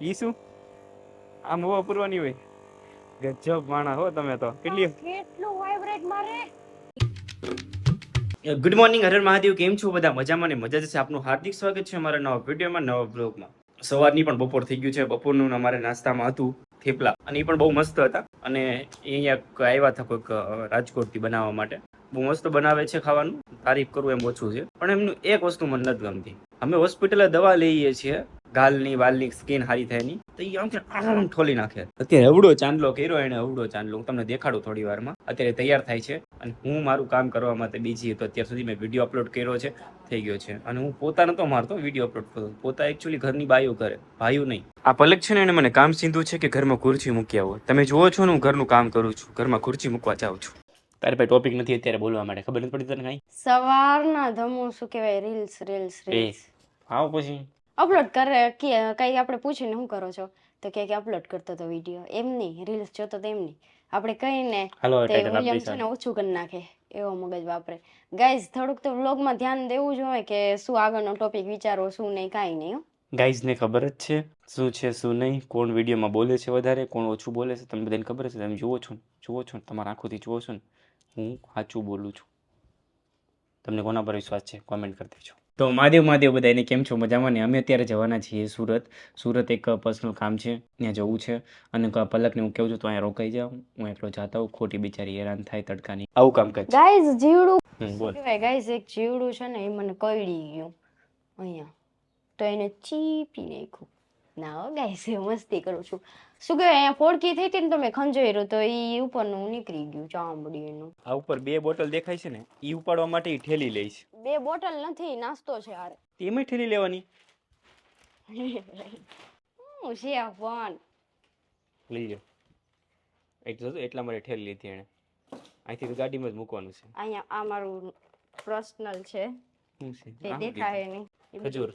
ઈ શું આમ હવા પૂરવાની હોય? ગજબ માણા હો તમે તો. કેટલું વાઇબ્રેટ મારે. Good morning, Har Har Mahadev. કેમ છો બધા? મજામાં ને મજા જશે. આપનું હાર્દિક સ્વાગત છે અમારા નવા વિડીયોમાં, નવા બ્લોગમાં. સવારની પણ બપોર થઈ ગયું છે. બપોરનું અમારે નાસ્તામાં હતું થેપલા, અને એ પણ બહુ મસ્ત હતા. અને એ અહીંયા આવ્યા હતા કોઈક રાજકોટથી બનાવવા માટે. બહુ મસ્ત બનાવે છે ખાવાનું, તારીફ કરવું એમ ઓછું છે. પણ એમનું એક વસ્તુ મને નથી ગમતી. અમે હોસ્પિટલે દવા લઈએ છીએ ગાલની વાલની સ્કિન હારી થાય ની, તો એ આમ ઠોલી નાખે. અત્યારે અવડો ચાંદલો કર્યો એને, અવડો ચાંદલો. હું તમને દેખાડું થોડી વારમાં. અત્યારે તૈયાર થાય છે અને હું મારું કામ કરવા માટે બીજી તો અત્યાર સુધી મેં વિડીયો અપલોડ કર્યો છે, થઈ ગયો છે. અને હું પોતા નતો મારતો, વિડીયો અપલોડ કરતો. પોતા એકચ્યુઅલી ઘરની બાયો કરે, ભાઈઓ નહીં. આ પલક છે ને, એને મને કામ સીધું છે કે ઘરમાં ખુરશી મૂકી આવો. તમે જુઓ છો ને, હું ઘરનું કામ કરું છું, ઘરમાં ખુરશી મૂકવા જાઉં છું. તારે ભાઈ ટોપિક નથી અત્યારે બોલવા માટે, ખબર નથી પડતી તને કાંઈ? સવારના ધમો શું કહેવાય, રીલ્સ રીલ્સ રીલ્સ આવો પછી અપલોડ કરે કે કઈ આપણે પૂછીને શું કરો છો તો કે અપલોડ કરતો તો વિડીયો. એમ નહીં, રીલ્સ જોતો તો એમ નહીં, આપણે કહીને તે વોલ્યુમ છે ને ઓછું કરી નાખે, એવો મગજ વાપરે. ગાઈઝ થોડુંક તો વ્લોગમાં ધ્યાન દેવું જોઈએ કે શું આગળનો ટોપિક વિચારો, શું નહીં, કાંઈ નહીં. ગાઈઝને ખબર જ છે શું છે શું નહીં, કોણ વિડીયોમાં બોલે છે વધારે, કોણ ઓછું બોલે છે, તમને બધાને ખબર છે. તમે જુઓ છો તમારા આંખોથી જુઓ છો ને, હું સાચું બોલું છું. તમને કોના પર વિશ્વાસ છે કોમેન્ટ કરી દેજો. તો મહાદેવ બધાને કેમ છો? મજામાં ને? અમે અત્યારે જવાના છીએ સુરત એક પર્સનલ કામ છે, ત્યાં જવું છે. અને પલકને હું કહું છું તો અહીંયા રોકાઈ જાઉં, હું એકલો જાતા હોઉં, ખોટી બિચારી હેરાન થાય તડકાની, આવું કામ કરે. ગાઈઝ જીવડું બોલ. કહેવાય ગાઈઝ, એક જીવડું છે ને એ મને કરડી ગયું અહીંયા, તો એને ચીપી નાખ્યું. ના હો ગાઈઝ, એ મસ્તી કરું છું. શું કહેવાય, અહીંયા ફોડકી થઈ હતી ને તો મેં ખંજોયરું તો એ ઉપરનું નીકળી ગયું ચામડી એનું. આ ઉપર બે બોટલ દેખાય છે ને, એ ઉપાડવા માટે ઈ ઠેલી લઈશ. બે બોટલ નથી, નાસ્તો છે યાર. એમાં ઠેલી લેવાની હું છે ફોન લઈ લો. એટલા માટે ઠેલી લીધી એને. અહીંથી તો ગાડીમાં જ મૂકવાનું છે. અહીંયા આ મારું પર્સનલ છે, શું છે? તે દેખાય નહીં. ખજૂર.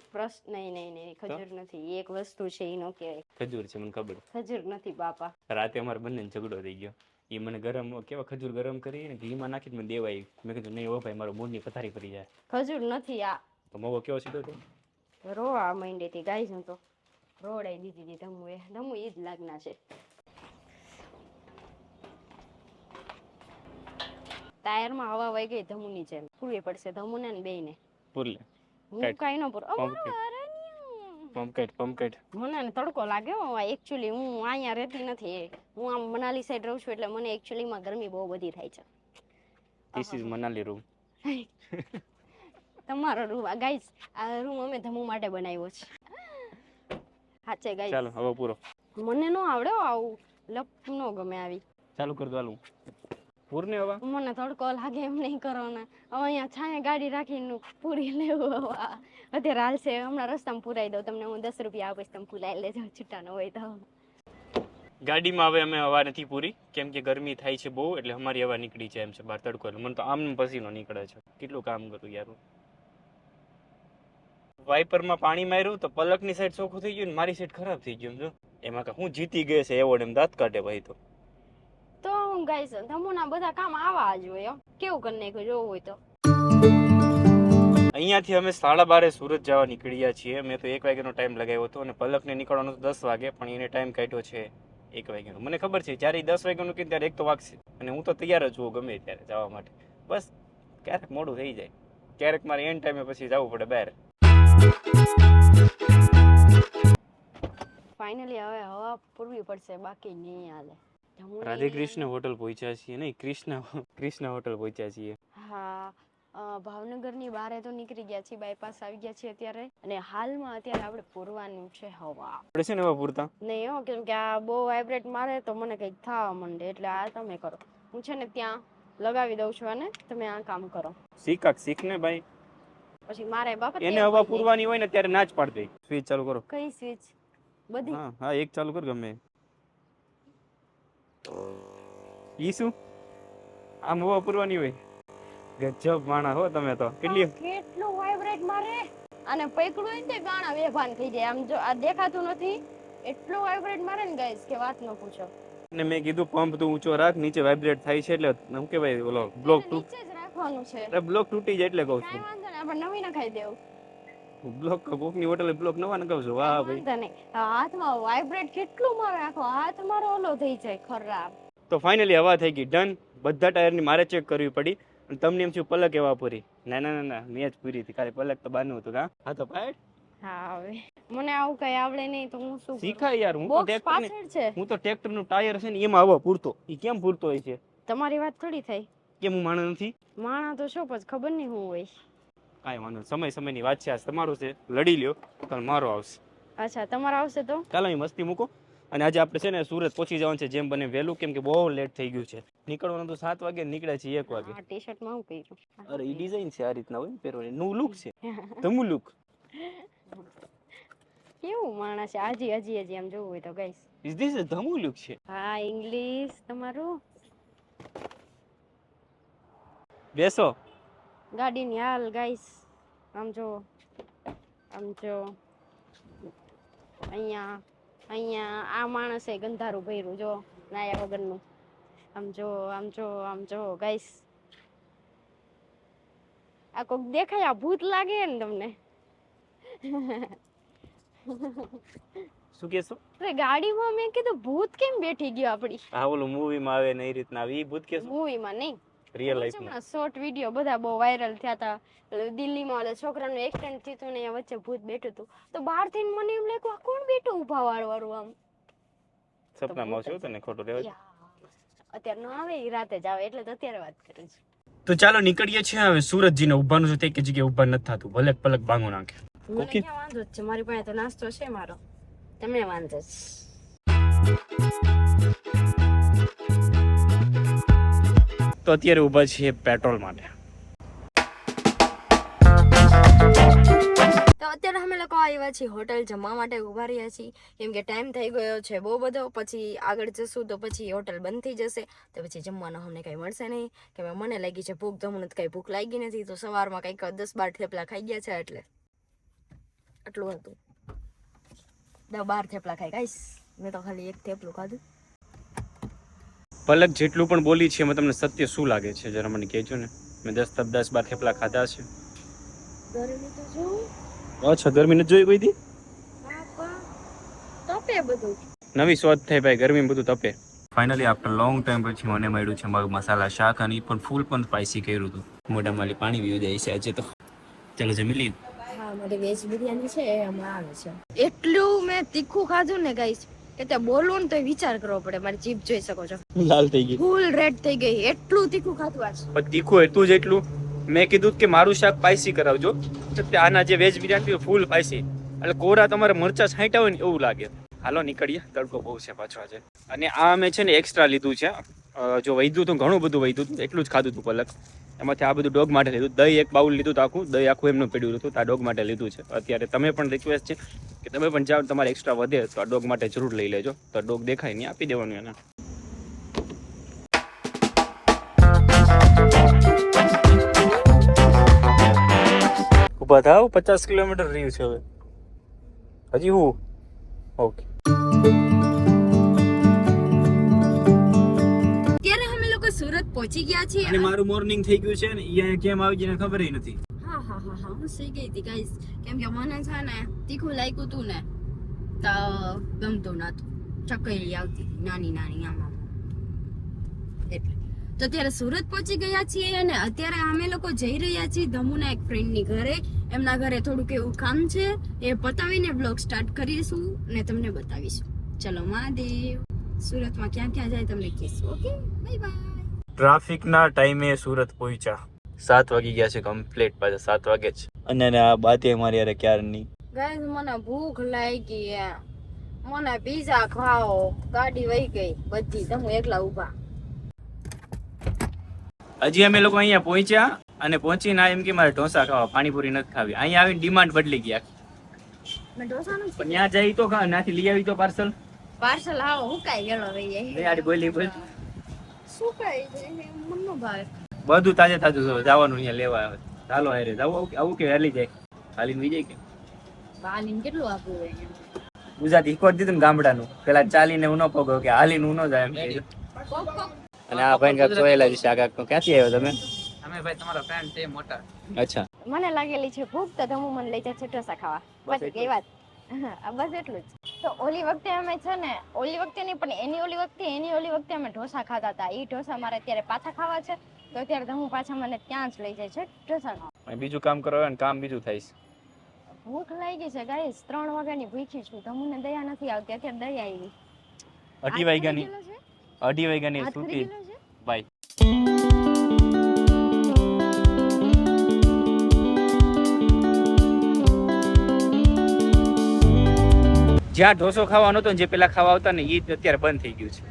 નહીં, ખજૂર નથી. એક વસ્તુ છે એ નો કહેવાય. ખજૂર છે, મને ખબર. ખજૂર નથી બાપા. રાતે અમારે બંને ઝઘડો થઈ ગયો. એ મને ગરમ કેવા ખજૂર ગરમ કરીને ઘીમાં નાખીને મને દેવા આવી. મેં કીધું નહીં હો ભાઈ, મારો મૂડની પથારી ફરી જાય. ખજૂર નથી આ. તો મવો કેવો સીધો તો રોવા માંડી હતી ગાઈસ, હું તો રોડાઈ દીધી હતી. ધમુ ઈ જ લાગના છે. ટાયરમાં હવા વહી ગઈ ધમુની જેમ. પૂરવી પડશે ધમુને ને બેયને. પૂરલે હું કાઈ ન પૂર. પંપકેટ મને ને તડકો લાગે હો. એકચ્યુઅલી હું અહીંયા રહેતી નથી, હું આમ મનાલી સાઈડ રહું છું, એટલે મને એકચ્યુઅલીમાં ગરમી બહુ બધી થાય છે. This is Manali room. તમારો રૂમ ગાઈસ, આ રૂમ અમે ધમુ માટે બનાવ્યો છે. સાચે ગાઈસ. ચાલો હવે પૂરો. મને નો આવડે આવું, લપ નો ગમે આવી. ચાલુ કર દો હાલું. પૂરને હવા. મને તડકો લાગે એમ નહીં કરવાના. હવે અહીંયા છાંયે ગાડી રાખીને પૂરી લેવું. અત્યારે હાલશે, હમણાં રસ્તામાં પુરાઈ દઉં તમને. હું 10 રૂપિયા આપીશ, તમે પુરાઈ લેજો, છૂટા ન હોય તો. ગાડીમાં હવે અમે હવા નથી પૂરી, કેમ કે ગરમી થાય છે બહુ, એટલે અમારી હવા નીકળી જાય એમ છે બહાર તડકો. મને તો આમ પસીનો નીકળે છે. કેટલું કામ કરું યાર. વાઇપરમાં પાણી માર્યું તો પલકની સાઈડ ચોખ્ખું થઈ ગયું ને મારી સાઈડ ખરાબ થઈ ગયું. જો એમાં કે હું જીતી ગયો છે એવોર્ડ, એમ દાંત કાઢે ભાઈ. તો હું ગાઈસ, ધમુના બધા કામ આવા જ હોય. કેવું કરી નાખ્યું જોવું હોય તો. અહીંયાથી અમે 12:30 સુરત જવા નીકળ્યા છીએ. મેં તો 1 વાગ્યાનો ટાઈમ લગાવ્યો હતો અને પલકને નીકળવાનો હતો 10 વાગે, પણ એને ટાઈમ કાઢ્યો છે 1 વાગ્યાનો. મને ખબર છે જ્યારે 10 વાગ્યાનું કહે ત્યારે 1 તો વાગશે, અને હું તો તૈયાર જ છું ગમે ત્યારે જવા માટે. બસ ક્યારેક મોડું થઈ જાય, ક્યારેક મારે એન્ડ ટાઈમે પછી જવું પડે બહાર. ફાઇનલી હવે હવા પૂરવી પડશે, બાકી નહીં હાલે. રાધે કૃષ્ણ હોટલ પહોંચ્યા છીએ, નહીં કૃષ્ણ હોટલ પહોંચ્યા છીએ. હા, ભાવનગરની બહાર તો નીકળી ગયા છીએ, બાયપાસ આવી ગયા છીએ અત્યારે. અને હાલમાં અત્યારે આપણે પૂરવાનું છે હવા. આપણે છે ને હવા પૂરતા નહીં હો, કેમ કે આ બહુ વાઇબ્રેટ મારે તો મને કંઈક થવા માંડે, એટલે આ તમે કરો. હું છે ને ત્યાં લગાવી દઉં છું, અને તમે આ કામ કરો. શીખ ને ભાઈ. પછી મારે બાપા એને હવા પૂરવાની હોય ને ત્યારે ના જ પાડ દે. સ્વિચ ચાલુ કરો. કઈ સ્વિચ? બધી. હા એક ચાલુ કર ગમે. ઈ શું આમ હવા પૂરવાની હોય? ગજબ માણા હો તમે તો. કેટલું વાઇબ્રેટ મારે. અને પકડું હોય ને ગાણા બેભાન થઈ જાય. આમ જો આ દેખાતું નથી, એટલું વાઇબ્રેટ મારે ને ગાઈસ કે વાત ન પૂછો. અને મેં કીધું પંપ તું ઊંચો રાખ, નીચે વાઇબ્રેટ થાય છે, એટલે શું કહેવાય ઓલો બ્લોક નીચે જ રાખવાનું છે. બ્લોક તૂટી જાય એટલે કહું છું. કાઈ વાંધો નહીં, આપણે નવી નખાઈ દેવું. બ્લોક કોકની હોટલે બ્લોક નવા નગાવજો. વાહ ભાઈ. વાંધો નહીં. હાથમાં વાઇબ્રેટ કેટલું મારે, આખો હાથ મારો ઓલો થઈ જાય ખરાબ. તો ફાઇનલી હવા થઈ ગઈ ડન. બધા ટાયરની મારે ચેક કરવી પડી અને તમને એમ થયું પલક એવા પૂરી. ના ના ના ના, મેં જ પૂરી હતી, ખાલી પલક તો બાનું હતું. હા તો પાડ. હા હવે મને આવું કઈ આવડે નહીં તો હું શું શીખાય યાર. હું તો બોક્સ ટ્રેક્ટર પાછળ છે. હું તો ટ્રેક્ટર નું ટાયર છે ને એમાં હવા પૂરતો. એ કેમ પૂરતો હોય છે? તમારી વાત થોડી થઈ. કેમ હું માણસ નથી? માણા તો શું પછી ખબર નહીં હું હોય. કાંઈ વાંધો નહીં. સમયની વાત છે. આજ તમારું છે, લડી લ્યો. કાલ મારો આવશે. અચ્છા તમારા આવશે તો ચાલો અહીં મસ્તી મૂકો. અને આજે આપણે છે ને સુરત પહોંચી જવાનું છે જેમ બને વહેલું, કેમ કે બહુ લેટ થઈ ગયું છે. નીકળવાનું તો 7 વાગે, નીકળ્યા છે 1 વાગે. આ ટી-શર્ટ માં હું પહેર્યું? અરે ઈ ડિઝાઇન છે, આ રીતના હોય પહેરવાની. નું લુક છે, તમુ લુક. કેવું માણસ છે હજી આમ જોવું હોય તો guys. Is this a Dhamu look છે? હા ઇંગ્લિશ તમારું. બેસો. ગાડીની હાલ ગાઈસ. આમ જો અહીંયા આ માણસે ગંધારું ભર્યું જો નાયા વગરનું. આમ જો ગાઈસ. આ કોક દેખાય આ ભૂત લાગે ને તમને? શું કેસો? અરે ગાડીમાં મેં કીધું ભૂત કેમ બેઠી ગયો આપડી? હા ઓલું મૂવીમાં આવે ને એ રીતના આવી. ઈ ભૂત કેસો? મૂવીમાં નહીં, રિયલ લાઈફમાં. શોર્ટ વિડીયો બધા બહુ વાયરલ થયા હતા. દિલ્હીમાં ઓલા છોકરાનું એક્સિડન્ટ થયું હતું ને અહીંયા વચ્ચે ભૂત બેઠું હતું. તો બહારથી મને એમ લાગ્યું આ કોણ બેઠું ઊભા વાળું આમ. સપનામાં આવશે તને ખોટું રહેવા. અત્યારે ન આવે, ઈ રાતે જ આવે, એટલે તો અત્યારે વાત કરું છું. તો ચાલો નીકળીએ છીએ હવે. સુરતજીને ઊભાનું છે તે જગ્યાએ ઊભા નથી થતું, ભલે પલક ભાંગો નાખે. મને ક્યાં વાંધો છે, મારી પાસે તો નાસ્તો છે મારો. તમને વાંધો છે? તો અત્યારે ઊભા છીએ પેટ્રોલ માટે. તો અત્યારે અમે લોકો આવ્યા છીએ હોટલ જમવા માટે ઊભા રહ્યા છીએ, કેમ કે ટાઈમ થઈ ગયો છે બહુ બધો. પછી આગળ જશું તો પછી હોટલ બંધ થઈ જશે, તો પછી જમવાનું અમને કંઈ મળશે નહીં. કે મને લાગી છે ભૂખ, તમને કંઈ ભૂખ લાગી નથી. તો સવારમાં કંઈક 10-12 થેપલા ખાઈ ગયા છે, એટલે આટલું હતું. 10-12 થેપલા ખાઈ ગાઈસ. મેં તો ખાલી 1 થેપલું ખાધું. પલક જેટલું પણ બોલી છે એમાં તમને સત્ય શું લાગે છે જરા મને કહેજો ને. મેં 10-12 થેપલા ખાધા છે. ગરમી તો જો. અચ્છા ગરમી નથી જોઈ કોઈ દી? તપે બધું. નવી શોધ થઈ ભાઈ, ગરમી બધું તપે. ફાઇનલી આફ્ટર લોંગ ટાઈમ પછી મને મળ્યું છે મગ મસાલા શાક, અને પણ ફૂલ પણ સ્પાઈસી કર્યું હતું. મોઢામાં પાણી વી જાય છે આજે તો. ચાલો જમી લઈએ. હા મારી વેજ બિરયાની છે એ હમણાં આવે છે. એટલું મેં તીખું ખાધું ને ગાઈસ કે તે બોલવું ને તો વિચાર કરવો પડે. મારી જીભ જોઈ શકો છો, લાલ થઈ ગઈ, ફૂલ રેડ થઈ ગઈ. એટલું તીખું ખાધું આજ. પણ તીખું એટલું જ એટલું. મેં કીધું કે મારું શાક સ્પાઈસી કરાવજો. આના જે વેજ બિરયાની ફૂલ સ્પાઈસી, એટલે કોરા તમારે મરચા છાંટ્યા હોય ને એવું લાગે. હાલો નીકળીએ, તડકો બહુ છે પાછો આજે. અને આ અમે છે ને એક્સ્ટ્રા લીધું છે. જો વધ્યું તો ઘણું બધું વધ્યું હતું, એટલું જ ખાધું હતું પલક. એમાંથી આ બધું ડોગ માટે લીધું. દહીં 1 બાઉલ લીધું હતું આખું. દહીં આખું એમનું પડ્યું હતું, આ ડોગ માટે લીધું છે. અત્યારે તમે પણ રિક્વેસ્ટ છે કે તમે પણ જાઓ, તમારે એક્સ્ટ્રા વધે તો આ ડોગ માટે જરૂર લઈ લેજો. તો ડોગ દેખાય નહીં આપી દેવાનું એને. ઉભા થાવ, 50 કિલોમીટર રહ્યું છે હવે. હજી હું ઓકે. ત્યારે અમે લોકો સુરત પહોંચી ગયા છીએ અને મારું મોર્નિંગ થઈ ગયું છે ને અહીંયા કેમ આવી ગઈને ખબર નથી. હા હું સઈ ગઈ હતી ગાઈસ, કેમ કે મને છે ને તીખું લાગ્યું હતું ને તો ગમતું નતું. ચકલી આવતી નાની આમાં, એટલે તો અત્યારે સુરત પહોંચી ગયા છીએ. અને અત્યારે અમે લોકો જઈ રહ્યા છીએ ધમુના એક ફ્રેન્ડની ઘરે. એમના ઘરે થોડુંક એવું કામ છે, એ પતાવીને બ્લોગ સ્ટાર્ટ કરીશું અને તમને બતાવીશું. ચલો મહાદેવ. સુરતમાં ક્યાં ક્યાં જાય તમને કહીશું. Okay bye bye. ટ્રાફિકના ટાઈમે સુરત પહોંચ્યા. 7 વાગી ગયા છે કમ્પ્લીટ, પાછા 7 વાગે જ. અને આ બાતે મારી યાર ક્યારની. ગાઈસ મને ભૂખ લાગી, મને પીઝા ખાઓ. ગાડી વહી ગઈ બધી, તમે એકલા ઊભા. હજી અમે લોકો અહીંયા પહોંચ્યા અને પહોંચીને એમ કે મારે ઢોસા ખાવા, પાણીપુરી નથી ખાવી. અહીંયા આવીને ડિમાન્ડ બદલી ગયા. મેં ઢોસાનું પણ ત્યાં જઈ તો ખા, નાથી લઈ આવી તો પાર્સલ આવો હુકાઈ ગયેલો રહી જાય. યાર બોલી બોલ સુકાઈ જાય મનનો ભાવે. બધું તાજે તાજું છે. જવાનું અહીંયા લેવા આવે. ચાલો હારે જાવ. આવું કે હાલી જાય, હાલીને વી જાય કે હાલીને કેટલું આપવું હોય? ગુજરાતી શીખવાડી દીધું ને ગામડાનું. પેલા ચાલીને હું ન પગો કે હાલીને હું ન જાય એમ કહી. અને આ ભાઈ કાક જોયેલા છે. આ કાક ક્યાંથી આવ્યો તમે? અમે ભાઈ તમારા ફ્રેન્ડ છે મોટા. અચ્છા મને લાગેલી છે ભૂખ તો ધમુ મને લઈ જાય છે ઢોસા ખાવા. પછી કઈ વાત. આ બસ એટલું જ. તો ઓલી વખતે અમે છે ને ઓલી વખતે નહીં પણ એની ઓલી વખતે અમે ઢોસા ખાતા હતા. એ ઢોસા મારે અત્યારે પાછા ખાવા છે તો અત્યારે ધમુ પાછા મને ત્યાં જ લઈ જાય છે ઢોસા ખાવા. બીજું કામ કરો ને કામ બીજું થાય છે. ભૂખ લાગી છે ગાઈસ 3 વાગ્યાની ભૂખી છું. ધમુને દયા નથી આવતી અત્યારે દયા આવી. 2:30 વાગ્યાની સુતી બાય. જ્યાં ઢોસો ખાવાનો હતો જે પેલા ખાવા આવતા ને એ અત્યારે બંધ થઈ ગયું છે.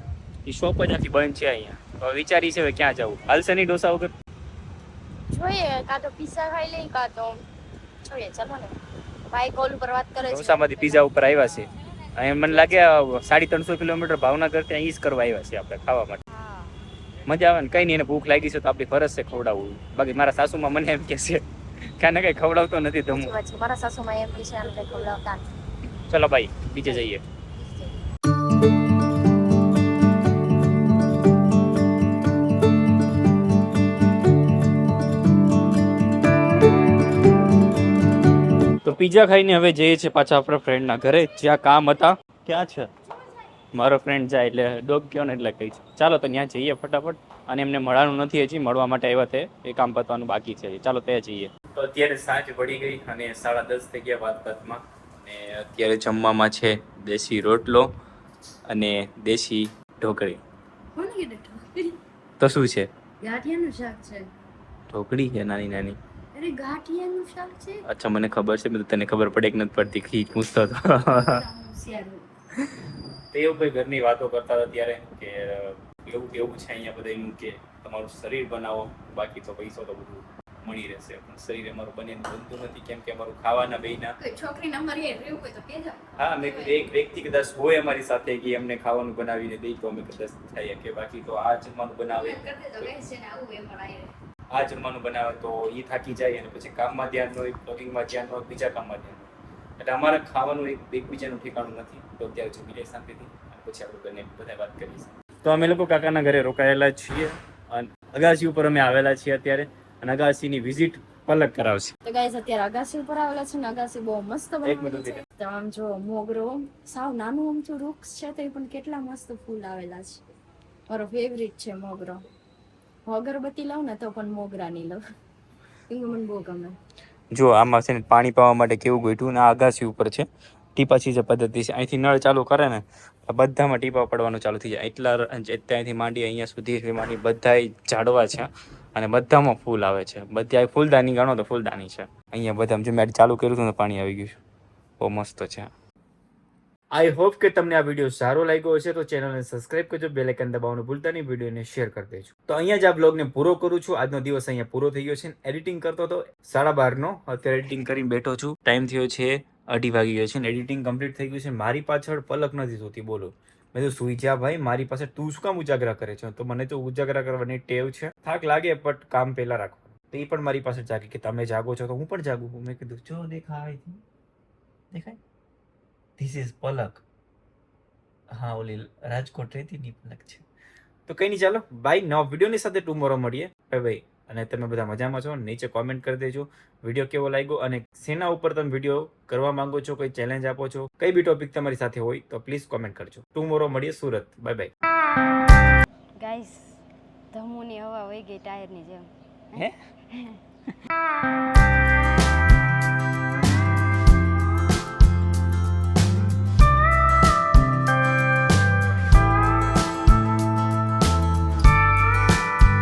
એ શોપ જ આખી બંધ છે અહીંયા. હવે વિચારી છે હવે ક્યાં જવું. હાલશે નહીં ઢોસા વગર? જોઈએ કાં તો પિઝા ખાઈ લઈ કાં તો જોઈએ ચાલો ને. ભાઈ કોલ ઉપર વાત કરે છે. ઢોસામાંથી પિઝા ઉપર આવ્યા છે. અને મને લાગે 350 કિલોમીટર ભાવનગર ત્યાં ઈ જ કરવા આવ્યા છે આપણે ખાવા માટે. મજા આવે ને કઈ નહીં. એને ભૂખ લાગી છે તો આપણી ફરજ છે ખવડાવવું. બાકી મારા સાસુમાં મને એમ કે છે ક્યાં ને કઈ ખવડાવતો નથી તો મારા સાસુમાં એમ કે છે આને કઈ ખવડાવતા. ચલો ભાઈ બીજે જઈએ. તો પિઝા ખાઈને હવે જઈએ છીએ પાછા આપણા ફ્રેન્ડના ઘરે જ્યાં કામ હતા. ક્યાં છે મારો ફ્રેન્ડ જાય એટલે ડોગ કયો ને એટલે કહી છે. ચાલો તો ત્યાં જઈએ ફટાફટ. અને એમને મળવાનું નથી હજી, મળવા માટે આવ્યા તે એ કામ પતવાનું બાકી છે. ચાલો ત્યાં જઈએ. તો અત્યારે સાંજ પડી ગઈ અને 10:30 થઈ ગયા વાતમાં. અને અત્યારે જમવામાં છે દેશી રોટલો અને દેશી ઢોકળી. તો શું છે? ગાંઠિયાનું શાક છે. ઢોકળી છે નાની નાની. અરે ગાંઠિયાનું શાક છે. અચ્છા મને ખબર છે. મેં તને ખબર પડે કે નથી પડતી ખી પૂછતો હતો. તે એવું કોઈ ઘરની વાતો કરતા હતા ત્યારે કે એવું કેવું છે અહીંયા બધા એમ કે તમારું શરીર બનાવો બાકી તો પૈસો તો બધું મળી રહેશે. પણ શરીર અમારું બનતું નથી કેમ કે અમારું ખાવાના બેયના છોકરીને અમારી રહેવું હોય તો કહેજો. હા મેં એક વ્યક્તિ કદાચ હોય અમારી સાથે કે અમને ખાવાનું બનાવીને દઈ તો અમે કદાચ થાય કે બાકી તો આ જમવાનું બનાવે આ જમવાનું બનાવે તો એ થાકી જાય અને પછી કામમાં ધ્યાન હોય, બ્લોગિંગમાં ધ્યાન હોય, બીજા કામમાં ધ્યાન હોય. એટલે અમારે ખાવાનું એકબીજાનું ઠેકાણું નથી. તો અત્યારે જમી લઈએ શાંતિથી અને પછી આપણે બંને બધા વાત કરીશું. તો અમે લોકો કાકાના ઘરે રોકાયેલા છીએ અને અગાસી ઉપર અમે આવેલા છીએ અત્યારે. અને અગાસીની વિઝિટ પલક કરાવશે. તો ગાઈસ અત્યારે અગાસી ઉપર આવેલા છે ને અગાસી બહુ મસ્ત બનાવેલી છે. તો આમ જો મોગરો સાવ નાનું અમથું વૃક્ષ છે તો પણ કેટલા મસ્ત ફૂલ આવેલા છે. મારો ફેવરિટ છે મોગરો. અગરબત્તી લઉં ને તો પણ મોગરાની લઉં. એ મને બહુ ગમે. જો આમાં છે ને પાણી પાવા માટે કેવું ગોઠવું ને આ અગાસી ઉપર છે. ટીપા સિંચાઈ પદ્ધતિ છે. અહીંથી નળ ચાલુ કરે ને બધામાં ટીપા પડવાનું ચાલુ થઈ જાય. એટલા ત્યાંથી માંડી અહીંયા સુધી માંડી બધા ઝાડવા છે અને બધામાં ફૂલ આવે છે. બધા ફૂલદાની ગણો તો ફૂલદાની છે. અહીંયા બધા જો મેં ચાલુ કર્યું હતું ને પાણી આવી ગયું છે. બહુ મસ્ત છે. આઈ હોપ કે તમને આ વિડીયો સારો લાગ્યો હશે તો ચેનલને સબસ્ક્રાઇબ કરજો, બેલ આઇકન દબાવવાનું ભૂલતા નહીં, વિડીયોને શેર કરી દેજો. તો અહીંયા જ આ બ્લોગને પૂરો કરું છું. આજનો દિવસ અહીંયા પૂરો થઈ ગયો છે. એડિટિંગ કરતો હતો 12:30 અત્યારે એડિટિંગ કરીને બેઠો છું. ટાઈમ થયો છે 2:30 વાગી ગયો છે ને એડિટિંગ કમ્પ્લીટ થઈ ગયું છે. મારી પાછળ પલક નથી જોતી. બોલો મેં તો સુઈ જા ભાઈ, મારી પાસે તું શું કામ ઉજાગરા કરે છે? તો મને તો ઉજાગરા કરવાની ટેવ છે. થાક લાગે બટ કામ પહેલા રાખવાનું. તો એ પણ મારી પાસે જાગે કે તમે જાગો છો તો હું પણ જાગું. મેં કીધું જો દેખાય ધીસ ઇઝ પલક. હા ઓલી રાજકોટ રહેતી ની પલક છે. તો કઈ નહીં ચાલો બાય. નવા વિડીયોની સાથે ટુમોરો મળીએ. Bye bye. અને તમે બધા મજામાં છો? નીચે કોમેન્ટ કરી દેજો વિડીયો કેવો લાગ્યો અને શેના ઉપર તમે વિડીયો કરવા માંગો છો, કોઈ ચેલેન્જ આપો છો, કઈ બી ટોપિક તમારી સાથે હોય તો પ્લીઝ કોમેન્ટ કરજો. ટુમોરો મળીએ સુરત. Bye bye. ગાઈસ ધમુની હવા વહી ગઈ ટાયરની જેમ. હે